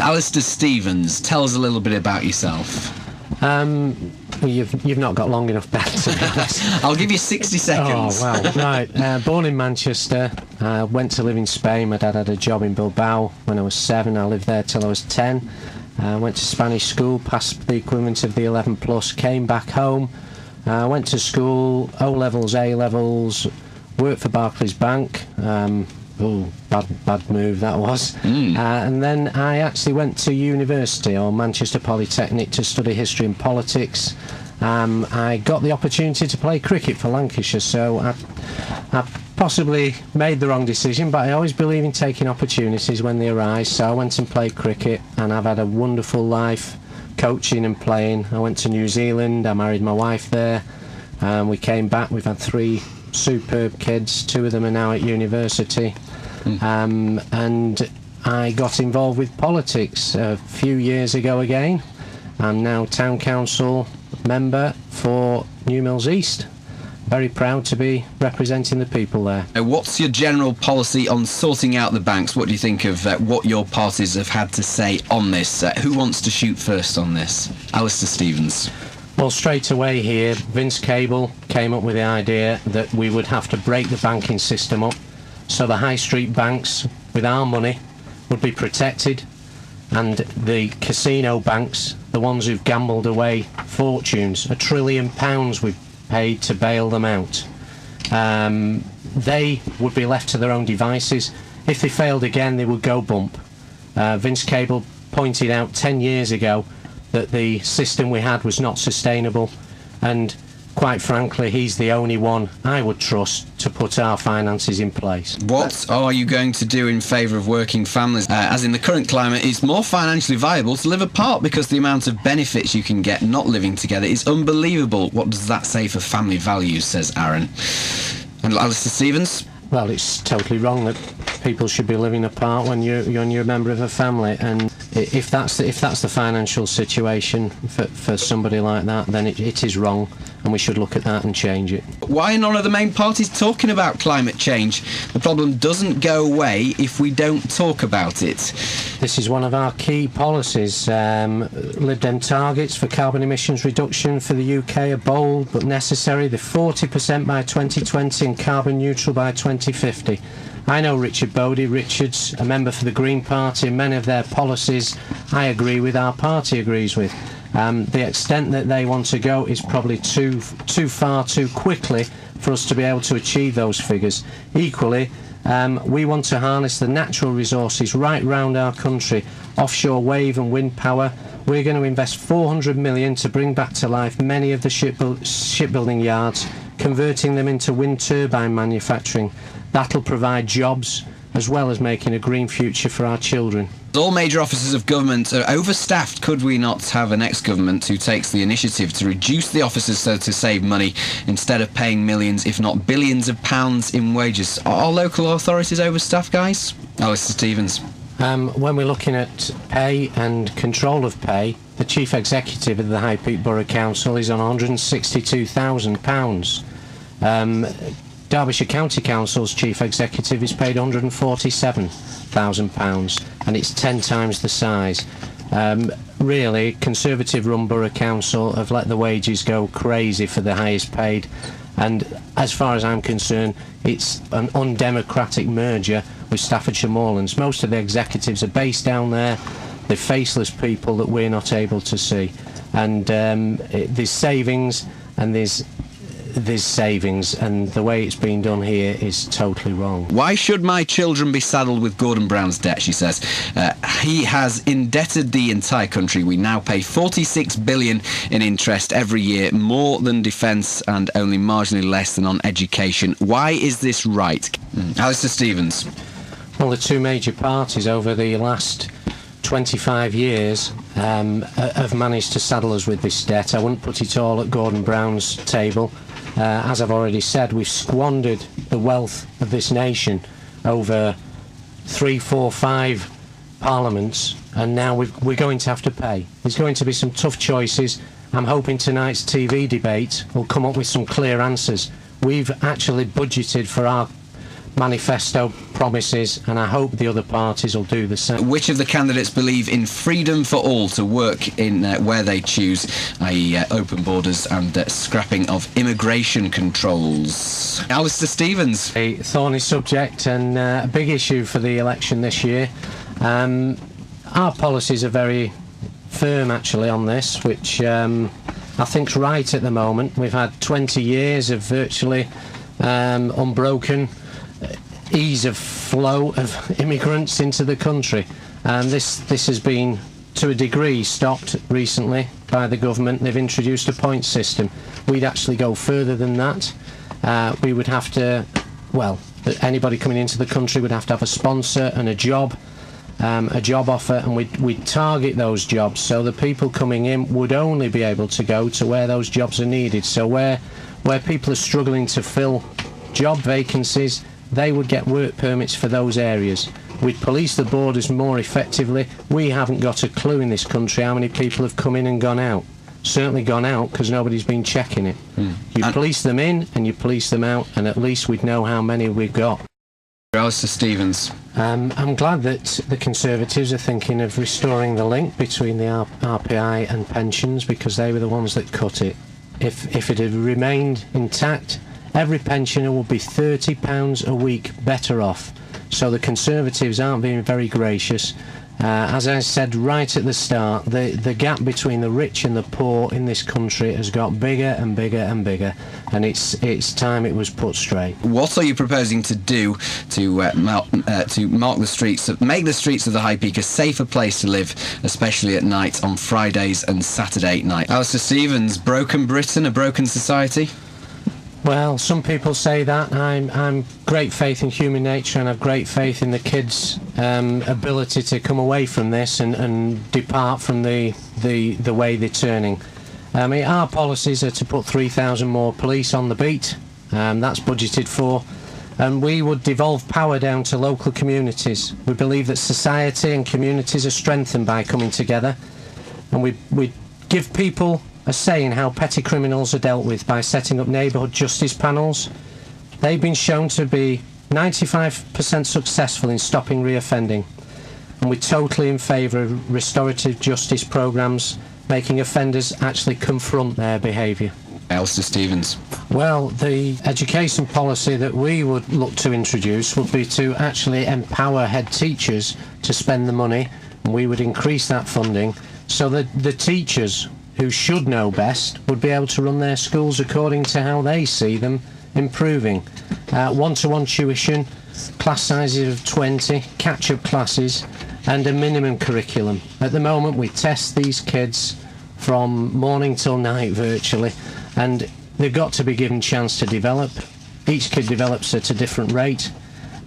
Alistair Stevens, tell us a little bit about yourself. Well, you've not got long enough, Ben, to be honest. I'll give you 60 seconds. Oh, well, right. Born in Manchester. Went to live in Spain. My dad had a job in Bilbao when I was 7. I lived there till I was 10. Went to Spanish school, passed the equivalent of the 11 plus, came back home. Went to school, O-levels, A-levels, worked for Barclays Bank. Bad move that was. And then I actually went to university, or Manchester Polytechnic, to study history and politics. I got the opportunity to play cricket for Lancashire, so I possibly made the wrong decision, but I always believe in taking opportunities when they arise. So I went and played cricket, and I've had a wonderful life coaching and playing. I went to New Zealand, I married my wife there, we came back, we've had 3 superb kids, 2 of them are now at university. And I got involved with politics a few years ago again. I'm now town council member for New Mills East. Very proud to be representing the people there. What's your general policy on sorting out the banks? What do you think of what your parties have had to say on this? Who wants to shoot first on this? Alistair Stevens. Well, straight away here, Vince Cable came up with the idea that we would have to break the banking system up so the high street banks with our money would be protected, and the casino banks, the ones who've gambled away fortunes, £1 trillion we've paid to bail them out, they would be left to their own devices. If they failed again, they would go bump. Vince Cable pointed out 10 years ago that the system we had was not sustainable, and quite frankly, he's the only one I would trust to put our finances in place. What are you going to do in favour of working families? As in the current climate, it's more financially viable to live apart because the amount of benefits you can get not living together is unbelievable. What does that say for family values, says Aaron. And Alistair Stevens? Well, it's totally wrong that people should be living apart when you're a member of a family, and if that's the financial situation for somebody like that, then it is wrong, and we should look at that and change it. Why are none of the main parties talking about climate change? The problem doesn't go away if we don't talk about it. This is one of our key policies. Lib Dem targets for carbon emissions reduction for the UK are bold but necessary. They're 40% by 2020 and carbon neutral by 2050. I know Richard Bodie-Richards, a member for the Green Party, and many of their policies I agree with, our party agrees with. The extent that they want to go is probably too far too quickly for us to be able to achieve those figures. Equally, we want to harness the natural resources right round our country, offshore wave and wind power. We're going to invest 400 million to bring back to life many of the shipbuilding yards, converting them into wind turbine manufacturing. That'll provide jobs as well as making a green future for our children. All major offices of government are overstaffed. Could we not have an ex-government who takes the initiative to reduce the offices so to save money instead of paying millions, if not billions of pounds in wages? Are local authorities overstaffed, guys? Alistair Stevens. When we're looking at pay and control of pay, the chief executive of the High Peak Borough Council is on £162,000. Derbyshire County Council's chief executive is paid £147,000, and it's 10 times the size. Really, Conservative-run Borough Council have let the wages go crazy for the highest paid, and as far as I'm concerned, it's an undemocratic merger with Staffordshire Moorlands. Most of the executives are based down there. They're faceless people that we're not able to see, and there's savings and there's savings, and the way it's been done here is totally wrong. Why should my children be saddled with Gordon Brown's debt, she says. He has indebted the entire country. We now pay 46 billion in interest every year, more than defence and only marginally less than on education. Why is this right? Alistair Stevens. Well, the two major parties over the last 25 years have managed to saddle us with this debt. I wouldn't put it all at Gordon Brown's table. As I've already said, we've squandered the wealth of this nation over 3, 4, 5 parliaments, and now we're going to have to pay. There's going to be some tough choices. I'm hoping tonight's TV debate will come up with some clear answers. We've actually budgeted for our manifesto promises, and I hope the other parties will do the same. Which of the candidates believe in freedom for all to work in where they choose, i.e. open borders and scrapping of immigration controls? Alistair Stevens. A thorny subject and a big issue for the election this year. Our policies are very firm actually on this, which I think's right at the moment. We've had 20 years of virtually unbroken ease of flow of immigrants into the country, and this has been to a degree stopped recently by the government. They've introduced a point system. We'd actually go further than that. We would have to, well, anybody coming into the country would have to have a sponsor and a job offer, and we'd target those jobs, so the people coming in would only be able to go to where those jobs are needed. So where people are struggling to fill job vacancies, they would get work permits for those areas. We'd police the borders more effectively. We haven't got a clue in this country how many people have come in and gone out. Certainly gone out because nobody's been checking it. You police them in and you police them out, and at least we'd know how many we've got. Alistair Stevens. I'm glad that the Conservatives are thinking of restoring the link between the RPI and pensions, because they were the ones that cut it. If it had remained intact, every pensioner will be £30 a week better off. So the Conservatives aren't being very gracious. As I said right at the start, the gap between the rich and the poor in this country has got bigger and bigger and bigger, and it's time it was put straight. What are you proposing to do to make the streets of the High Peak a safer place to live, especially at night on Fridays and Saturday night? Alistair Stevens, broken Britain, a broken society? Well, some people say that. I'm great faith in human nature, and I've great faith in the kids' ability to come away from this and depart from the way they're turning. Our policies are to put 3,000 more police on the beat. That's budgeted for. And we would devolve power down to local communities. We believe that society and communities are strengthened by coming together. And we give people a say in how petty criminals are dealt with by setting up neighbourhood justice panels. They've been shown to be 95% successful in stopping reoffending, and we're totally in favour of restorative justice programmes, making offenders actually confront their behaviour. Alistair Stevens. Well, the education policy that we would look to introduce would be to actually empower head teachers to spend the money, and we would increase that funding so that the teachers who should know best would be able to run their schools according to how they see them improving. One-to-one tuition, class sizes of 20, catch-up classes, and a minimum curriculum. At the moment we test these kids from morning till night virtually, and they've got to be given a chance to develop. Each kid develops at a different rate,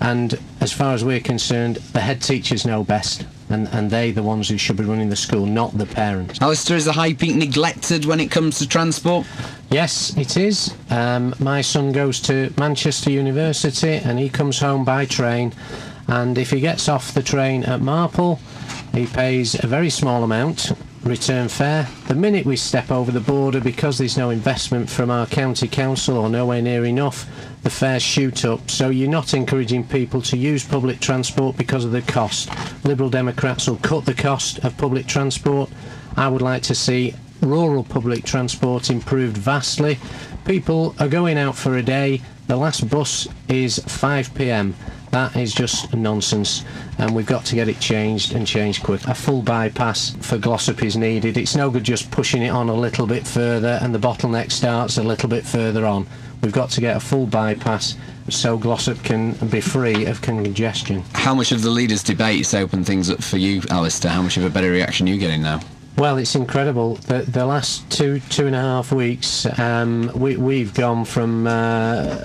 and as far as we're concerned, the head teachers know best, and they're the ones who should be running the school, not the parents. Alistair, is the High Peak neglected when it comes to transport? Yes, it is. My son goes to Manchester University and he comes home by train, and if he gets off the train at Marple, he pays a very small amount return fare. The minute we step over the border, because there's no investment from our county council or nowhere near enough, the fares shoot up. So you're not encouraging people to use public transport because of the cost. Liberal Democrats will cut the cost of public transport. I would like to see rural public transport improved vastly. People are going out for a day. The last bus is 5 p.m. That is just nonsense, and we've got to get it changed, and changed quick. A full bypass for Glossop is needed. It's no good just pushing it on a little bit further and the bottleneck starts a little bit further on. We've got to get a full bypass so Glossop can be free of congestion. How much of the leaders' debates open things up for you, Alistair? How much of a better reaction are you getting now? Well, it's incredible. The last two and a half weeks, we've gone from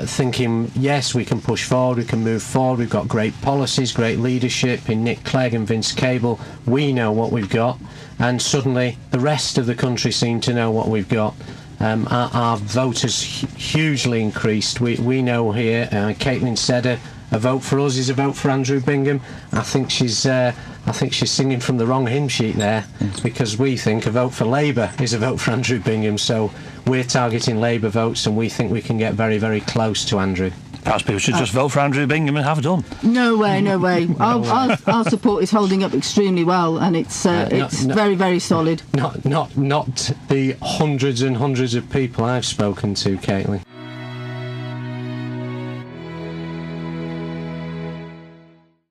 thinking, yes, we can push forward, we can move forward, we've got great policies, great leadership in Nick Clegg and Vince Cable, we know what we've got, and suddenly the rest of the country seem to know what we've got. Our vote has hugely increased. We know here, Caitlin said a vote for us is a vote for Andrew Bingham. I think she's singing from the wrong hymn sheet there, because we think a vote for Labour is a vote for Andrew Bingham. So we're targeting Labour votes, and we think we can get very, very close to Andrew. Perhaps people should just vote for Andrew Bingham and have done. No way, no way. Our support is holding up extremely well, and it's very, very solid. Not the hundreds and hundreds of people I've spoken to, Caitlin.